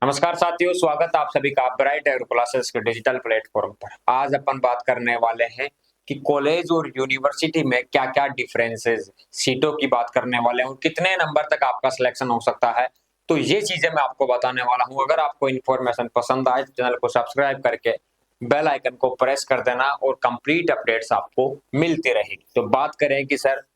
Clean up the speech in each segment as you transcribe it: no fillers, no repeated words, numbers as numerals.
नमस्कार साथियों, स्वागत आप सभी का ब्राइट एग्रो क्लासेस के डिजिटल प्लेटफॉर्म पर। आज अपन बात करने वाले हैं कि कॉलेज और यूनिवर्सिटी में क्या-क्या डिफरेंसेस, सीटों की बात करने वाले हैं और कितने नंबर तक आपका सिलेक्शन हो सकता है। तो ये चीजें मैं आपको बताने वाला हूं। अगर आपको इन्फॉर्मेशन पसंद आए तो चैनल को सब्सक्राइब करके बेल आइकन को प्रेस कर देना और कंप्लीट अपडेट्स आपको मिलती रहेगी। तो बात करें कि सर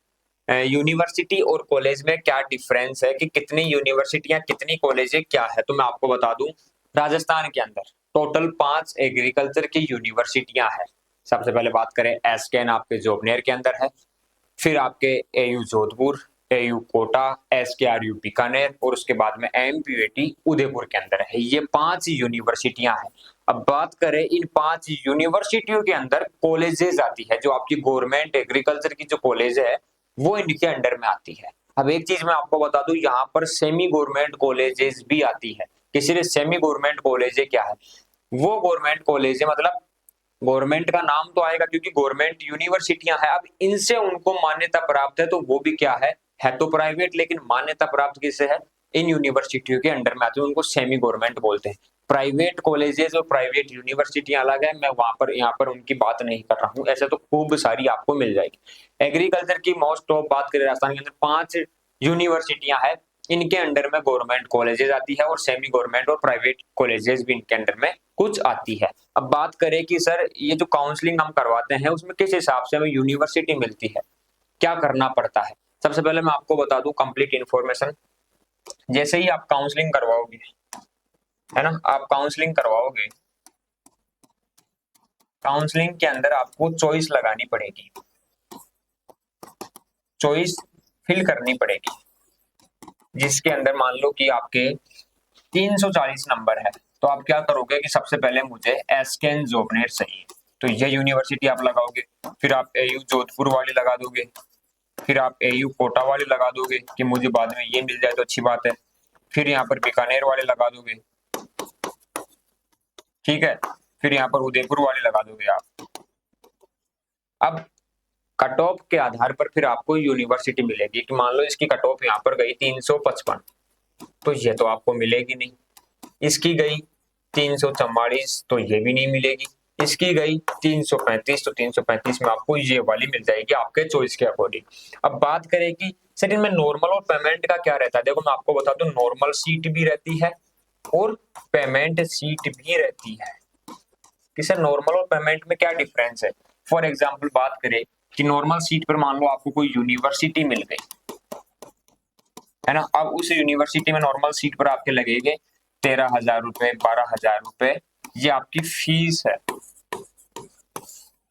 यूनिवर्सिटी और कॉलेज में क्या डिफरेंस है, कि कितनी यूनिवर्सिटियां कितनी कॉलेज क्या है। तो मैं आपको बता दूं, राजस्थान के अंदर टोटल 5 एग्रीकल्चर की यूनिवर्सिटियां हैं। सबसे पहले बात करें एसकेएन आपके जोबनेर के अंदर है, फिर आपके एयू जोधपुर, एयू कोटा, एसकेआरयू बीकानेर और उसके बाद में एमपीयूटी उदयपुर के अंदर है। ये 5 यूनिवर्सिटियां हैं। अब बात करें इन 5 यूनिवर्सिटियों के अंदर कॉलेजेस आती है, जो आपकी गवर्नमेंट एग्रीकल्चर की जो कॉलेज है वो इनके अंडर में आती है। अब एक चीज मैं आपको बता दूं, यहाँ पर सेमी गवर्नमेंट कॉलेजेस भी आती है। किसी सेमी गवर्नमेंट कॉलेज क्या है, वो गवर्नमेंट कॉलेज है, मतलब गवर्नमेंट का नाम तो आएगा क्योंकि गवर्नमेंट यूनिवर्सिटियां हैं। अब इनसे उनको मान्यता प्राप्त है, तो वो भी क्या है तो प्राइवेट, लेकिन मान्यता प्राप्त किससे है, इन यूनिवर्सिटियों के अंडर में आते हैं, उनको सेमी गवर्नमेंट बोलते हैं। प्राइवेट कॉलेजेस और प्राइवेट यूनिवर्सिटियां अलग है, मैं वहां पर यहाँ पर उनकी बात नहीं कर रहा हूँ। ऐसे तो खूब सारी आपको मिल जाएगी। एग्रीकल्चर की मोस्ट ऑफ बात करें, राजस्थान के अंदर 5 यूनिवर्सिटियां हैं, इनके अंडर में गवर्नमेंट कॉलेजेस आती है और सेमी गवर्नमेंट और प्राइवेट कॉलेजेस भी इनके अंडर में कुछ आती है। अब बात करें कि सर ये जो काउंसलिंग हम करवाते हैं उसमें किस हिसाब से हमें यूनिवर्सिटी मिलती है, क्या करना पड़ता है। सबसे पहले मैं आपको बता दूं कंप्लीट इन्फॉर्मेशन। जैसे ही आप काउंसलिंग करवाओगे, है ना, आप काउंसलिंग करवाओगे, काउंसलिंग के अंदर आपको चॉइस लगानी पड़ेगी, चॉइस फिल करनी पड़ेगी, जिसके अंदर मान लो कि आपके 340 नंबर है। तो आप क्या करोगे कि सबसे पहले मुझे एसकेएन जोबनेर चाहिए, तो ये यूनिवर्सिटी आप लगाओगे। फिर आप एयू जोधपुर वाली लगा दोगे, फिर आप एयू कोटा वाली लगा दोगे कि मुझे बाद में ये मिल जाए तो अच्छी बात है। फिर यहाँ पर बीकानेर वाले लगा दोगे, ठीक है। फिर यहाँ पर उदयपुर वाले लगा दोगे आप। अब कट ऑफ के आधार पर फिर आपको यूनिवर्सिटी मिलेगी, कि मान लो इसकी कट ऑफ यहाँ पर गई 355, तो ये तो आपको मिलेगी नहीं। इसकी गई 344, तो ये भी नहीं मिलेगी। इसकी गई 335, तो 335 में आपको ये वाली मिल जाएगी आपके चॉइस के अकॉर्डिंग। अब बात करें कि सर इनमें नॉर्मल और पेमेंट का क्या रहता है। देखो मैं आपको बता दूं, नॉर्मल सीट भी रहती है और पेमेंट सीट भी रहती है। कि सर नॉर्मल और पेमेंट में क्या डिफरेंस है। फॉर एग्जाम्पल बात करें कि नॉर्मल सीट पर मान लो आपको कोई यूनिवर्सिटी मिल गई, है ना। अब उस यूनिवर्सिटी में नॉर्मल सीट पर आपके लगेंगे 13,000 रुपए, 12,000 रुपए, ये आपकी फीस है।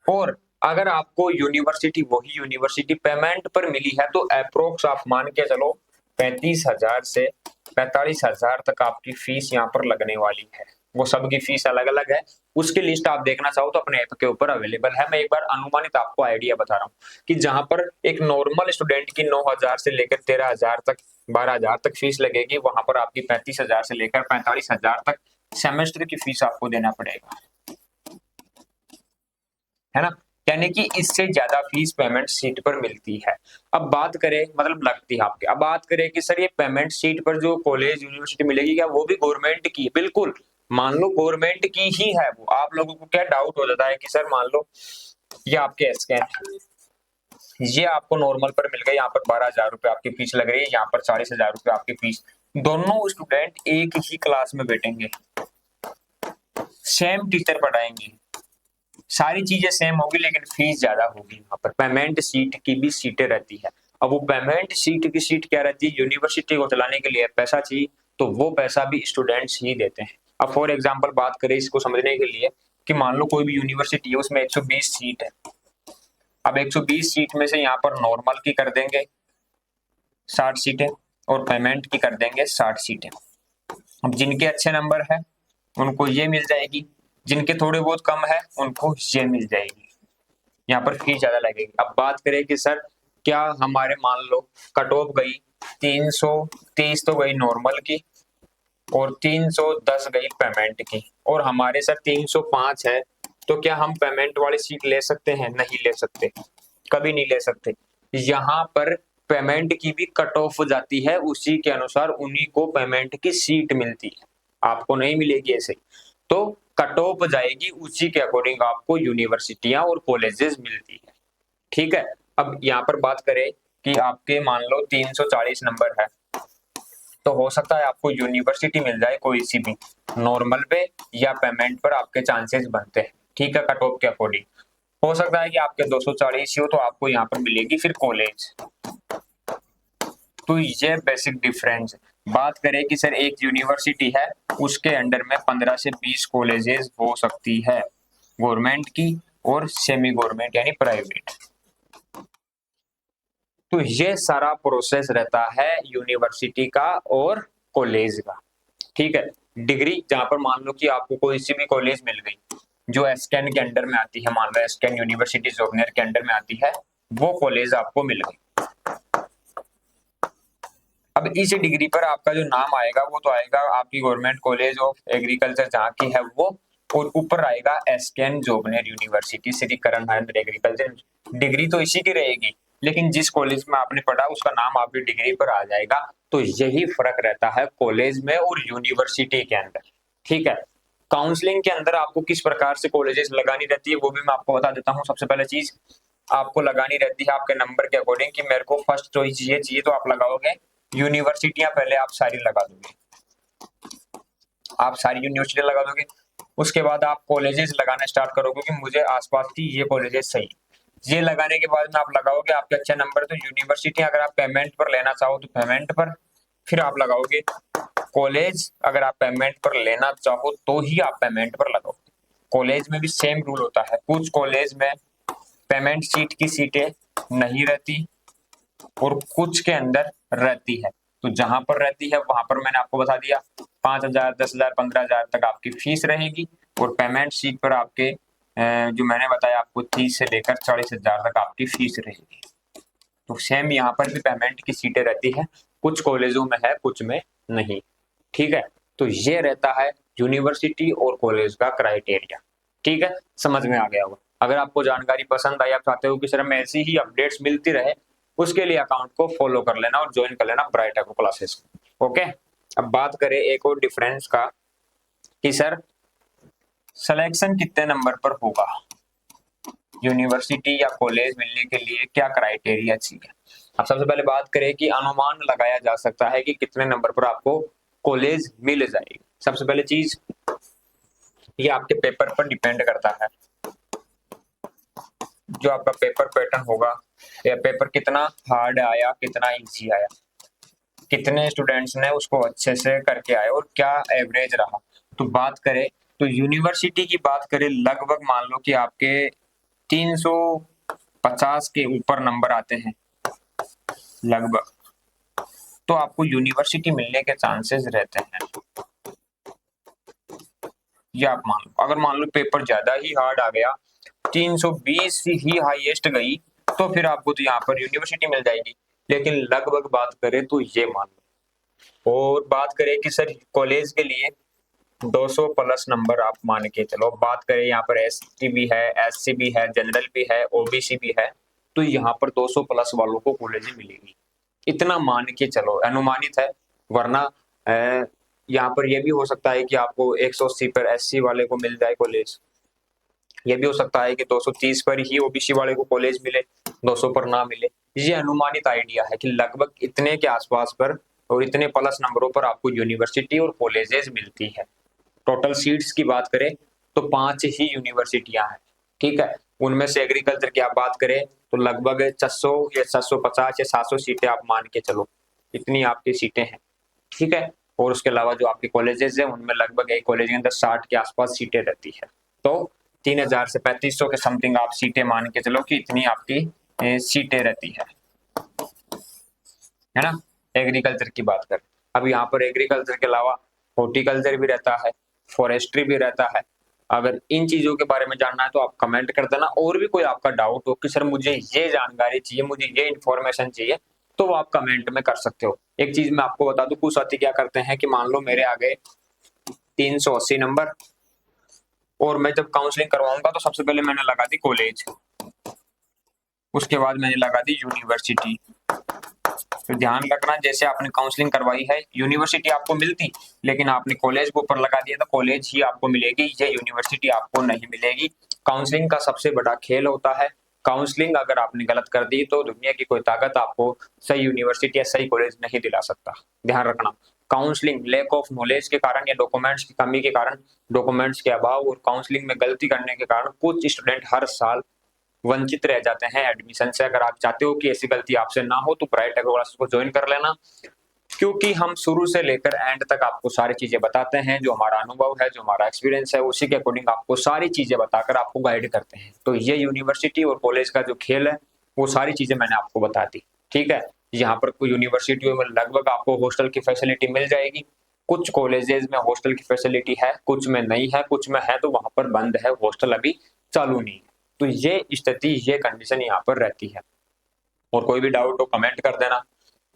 और अगर आपको यूनिवर्सिटी वही यूनिवर्सिटी पेमेंट पर मिली है, तो अप्रोक्स आप मान के चलो 35,000 से 45,000 तक आपकी फीस यहाँ पर लगने वाली है। वो सबकी फीस अलग अलग है, उसकी लिस्ट आप देखना चाहो तो अपने ऐप के ऊपर अवेलेबल है। मैं एक बार अनुमानित आपको आइडिया बता रहा हूँ कि जहां पर एक नॉर्मल स्टूडेंट की 9,000 से लेकर 13,000 तक, 12,000 तक फीस लगेगी, वहां पर आपकी 35,000 से लेकर 45,000 तक सेमेस्टर की फीस आपको देना पड़ेगा, है ना। यानी कि इससे ज्यादा फीस पेमेंट सीट पर मिलती है। अब बात करें, मतलब लगती है आपके। अब बात करें कि सर ये पेमेंट सीट पर जो कॉलेज यूनिवर्सिटी मिलेगी, क्या वो भी गवर्नमेंट की है? बिल्कुल, मान लो गवर्नमेंट की ही है वो। आप लोगों को क्या डाउट हो जाता है कि सर मान लो ये आपके एसकेएन है, ये आपको नॉर्मल पर मिल गए, यहाँ पर 12,000 रुपए आपकी फीस लग रही है, यहाँ पर 40,000 रुपए आपकी फीस। दोनों स्टूडेंट एक ही क्लास में बैठेंगे, सेम टीचर पढ़ाएंगे, सारी चीजें सेम होगी, लेकिन फीस ज्यादा होगी। यहाँ पर पेमेंट सीट की भी सीटें रहती है। अब वो पेमेंट सीट की सीट क्या रहती है, यूनिवर्सिटी को चलाने के लिए पैसा चाहिए, तो वो पैसा भी स्टूडेंट्स ही देते हैं। अब फॉर एग्जांपल बात करें इसको समझने के लिए, कि मान लो कोई भी यूनिवर्सिटी है, उसमें 120 सीट है। अब 120 सीट में से यहाँ पर नॉर्मल की कर देंगे 60 सीटें और पेमेंट की कर देंगे 60 सीटें। अब जिनके अच्छे नंबर है उनको ये मिल जाएगी, जिनके थोड़े बहुत कम है उनको ये मिल जाएगी। यहाँ पर फीस ज्यादा लगेगी। अब बात करें कि सर क्या हमारे मान लो कट ऑफ गई 330 तो गई नॉर्मल की, और 310 गई पेमेंट की, और हमारे सर 305 है, तो क्या हम पेमेंट वाली सीट ले सकते हैं? नहीं ले सकते, कभी नहीं ले सकते। यहाँ पर पेमेंट की भी कट ऑफ हो जाती है, उसी के अनुसार उन्हीं को पेमेंट की सीट मिलती है। आपको नहीं मिलेगी ऐसे। तो कट ऑफ जाएगी, उसी के अकॉर्डिंग आपको यूनिवर्सिटियां और कॉलेजेस मिलती है। ठीक है, अब यहाँ पर बात करें कि आपके मान लो 340 नंबर है, तो हो सकता है आपको यूनिवर्सिटी मिल जाए कोई सी भी, नॉर्मल पे या पेमेंट पर आपके चांसेस बनते हैं। ठीक है, कट ऑफ के अकॉर्डिंग हो सकता है कि आपके 240 हो तो आपको यहाँ पर मिलेगी फिर कॉलेज। तो ये बेसिक डिफरेंस। बात करें कि सर एक यूनिवर्सिटी है, उसके अंडर में 15 से 20 कॉलेजेस हो सकती है, गवर्नमेंट की और सेमी गवर्नमेंट यानी प्राइवेट। तो ये सारा प्रोसेस रहता है यूनिवर्सिटी का और कॉलेज का। ठीक है, डिग्री जहां पर मान लो कि आपको कोई सी भी कॉलेज मिल गई जो एसकेन के अंडर में आती है, मान लो एसकेन यूनिवर्सिटी जोगनेर के अंडर में आती है, वो कॉलेज आपको मिल गई। अब इस डिग्री पर आपका जो नाम आएगा वो तो आएगा आपकी गवर्नमेंट कॉलेज ऑफ एग्रीकल्चर जहाँ की है वो, और ऊपर आएगा एसकेन जोगनेर यूनिवर्सिटी श्री करण महेंद्र एग्रीकल्चर। डिग्री तो इसी की रहेगी, लेकिन जिस कॉलेज में आपने पढ़ा उसका नाम आपकी डिग्री पर आ जाएगा। तो यही फर्क रहता है कॉलेज में और यूनिवर्सिटी के अंदर। ठीक है, काउंसलिंग के अंदर आपको किस प्रकार से कॉलेजेस लगानी रहती है वो भी मैं आपको बता देता हूँ। सबसे पहले चीज आपको लगानी रहती है आपके नंबर के अकॉर्डिंग कि मेरे को फर्स्ट चॉइस ये चाहिए, तो आप लगाओगे यूनिवर्सिटियां पहले आप सारी लगा दोगे, आप सारी यूनिवर्सिटी लगा दोगे। उसके बाद आप कॉलेजेस लगाना स्टार्ट करोगे कि मुझे आसपास की ये कॉलेजेस सही। ये लगाने के बाद में आप लगाओगे आपके अच्छे नंबर, तो यूनिवर्सिटी अगर आप पेमेंट पर लेना चाहो तो पेमेंट पर, फिर आप लगाओगे कॉलेज अगर आप पेमेंट पर लेना चाहो तो ही आप पेमेंट पर लगाओगे। कॉलेज में भी सेम रूल होता है, कुछ कॉलेज में पेमेंट सीट की सीटें नहीं रहती और कुछ के अंदर रहती है। तो जहां पर रहती है वहां पर मैंने आपको बता दिया 5,000, 10,000, 15,000 तक आपकी फीस रहेगी, और पेमेंट सीट पर आपके जो मैंने बताया आपको 30 से लेकर 40,000 तक आपकी फीस रहेगी। तो सेम यहाँ पर भी पेमेंट की सीटें रहती है, कुछ कॉलेजों में है कुछ में नहीं। ठीक है, तो ये रहता है यूनिवर्सिटी और कॉलेज का क्राइटेरिया। ठीक है, समझ में आ गया होगा। अगर आपको जानकारी पसंद आई, आप चाहते हो कि सर हमें ऐसी ही अपडेट्स मिलती रहे, उसके लिए अकाउंट को फॉलो कर लेना और ज्वाइन कर लेना ब्राइट एक्को क्लासेस। ओके, अब बात करें एक और डिफरेंस का कि सर सिलेक्शन कितने नंबर पर होगा, यूनिवर्सिटी या कॉलेज मिलने के लिए क्या क्राइटेरिया चाहिए। अब सबसे पहले बात करें कि अनुमान लगाया जा सकता है कि कितने नंबर पर आपको कॉलेज मिल जाएगी। सबसे पहले चीज ये आपके पेपर पर डिपेंड करता है, जो आपका पेपर पैटर्न होगा या पेपर कितना हार्ड आया कितना इजी आया, कितने स्टूडेंट्स ने उसको अच्छे से करके आए और क्या एवरेज रहा। तो बात करें तो यूनिवर्सिटी की बात करें, लगभग मान लो कि आपके 350 के ऊपर नंबर आते हैं लगभग, तो आपको यूनिवर्सिटी मिलने के चांसेस रहते हैं। या आप मान लो अगर मान लो पेपर ज्यादा ही हार्ड आ गया, 320 ही हाईएस्ट गई, तो फिर आपको तो यहाँ पर यूनिवर्सिटी मिल जाएगी। लेकिन लगभग बात करें तो ये मान लो, और बात करें कि सर कॉलेज के लिए 200 प्लस नंबर आप मान के चलो। बात करें यहाँ पर एसटी भी है, एससी भी है, जनरल भी है, ओबीसी भी है, तो यहाँ पर 200 प्लस वालों को कॉलेज मिलेगी, इतना मान के चलो, अनुमानित है। वरना यहाँ पर यह भी हो सकता है कि आपको 180 पर एससी वाले को मिल जाए कॉलेज, यह भी हो सकता है कि 230 पर ही ओबीसी वाले को कॉलेज मिले, 200 पर ना मिले। ये अनुमानित आइडिया है कि लगभग इतने के आसपास पर और इतने प्लस नंबरों पर आपको यूनिवर्सिटी और कॉलेजेस मिलती है। टोटल सीट्स की बात करें तो 5 ही यूनिवर्सिटियां हैं। ठीक है, उनमें से एग्रीकल्चर की आप बात करें तो लगभग 600 या 750 या 700 सीटें आप मान के चलो, इतनी आपकी सीटें हैं। ठीक है, और उसके अलावा जो आपके कॉलेजेस हैं उनमें लगभग एक कॉलेज के अंदर 60 के आसपास सीटें रहती है। तो 3,000 से 3,500 के समथिंग आप सीटें मान के चलो कि इतनी आपकी सीटें रहती है ना, एग्रीकल्चर की बात करें। अब यहाँ पर एग्रीकल्चर के अलावा हॉर्टिकल्चर भी रहता है, फॉरेस्ट्री भी रहता है। अगर इन चीजों के बारे में जानना है तो आप कमेंट कर देना, और भी कोई आपका डाउट हो कि सर मुझे ये जानकारी चाहिए, मुझे ये इन्फॉर्मेशन चाहिए, तो वो आप कमेंट में कर सकते हो। एक चीज मैं आपको बता दूं, कुछ साथी क्या करते हैं कि मान लो मेरे आगे 380 नंबर, और मैं जब काउंसलिंग करवाऊंगा तो सबसे पहले मैंने लगा दी कॉलेज, उसके बाद मैंने लगा दी यूनिवर्सिटी, तो ध्यान रखना, जैसे आपने काउंसलिंग करवाई है, यूनिवर्सिटी आपको मिलती, लेकिन आपने कॉलेज को ऊपर लगा दिया तो कॉलेज ही आपको मिलेगी, ये यूनिवर्सिटी आपको नहीं मिलेगी। काउंसलिंग का सबसे बड़ा खेल होता है। काउंसलिंग अगर आपने गलत कर दी तो दुनिया की कोई ताकत आपको सही यूनिवर्सिटी या सही कॉलेज नहीं दिला सकता। ध्यान रखना, काउंसलिंग लैक ऑफ नॉलेज के कारण या डॉक्यूमेंट्स की कमी के कारण, डॉक्यूमेंट्स के अभाव और काउंसलिंग में गलती करने के कारण कुछ स्टूडेंट हर साल वंचित रह जाते हैं एडमिशन से। अगर आप चाहते हो कि ऐसी गलती आपसे ना हो तो ब्राइट एग्रो क्लासेस को ज्वाइन कर लेना, क्योंकि हम शुरू से लेकर एंड तक आपको सारी चीजें बताते हैं। जो हमारा अनुभव है, जो हमारा एक्सपीरियंस है, उसी के अकॉर्डिंग आपको सारी चीजें बताकर आपको गाइड करते हैं। तो ये यूनिवर्सिटी और कॉलेज का जो खेल है वो सारी चीजें मैंने आपको बता दी। ठीक है, यहाँ पर यूनिवर्सिटियों में लगभग आपको हॉस्टल की फैसिलिटी मिल जाएगी। कुछ कॉलेजेस में हॉस्टल की फैसिलिटी है, कुछ में नहीं है, कुछ में है तो वहां पर बंद है, हॉस्टल अभी चालू नहीं है। तो ये स्थिति, ये कंडीशन यहाँ पर रहती है। और कोई भी डाउट हो कमेंट कर देना।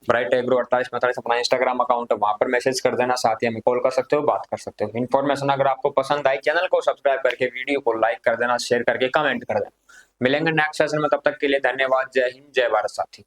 ब्राइट एग्रो 4845 अपना इंस्टाग्राम अकाउंट है, वहां पर मैसेज कर देना, साथ ही हमें कॉल कर सकते हो, बात कर सकते हो। इन्फॉर्मेशन अगर आपको पसंद आई, चैनल को सब्सक्राइब करके वीडियो को लाइक कर देना, शेयर करके कमेंट कर देना। मिलेंगे नेक्स्ट सेशन में, तब तक के लिए धन्यवाद। जय हिंद, जय भारत साथी।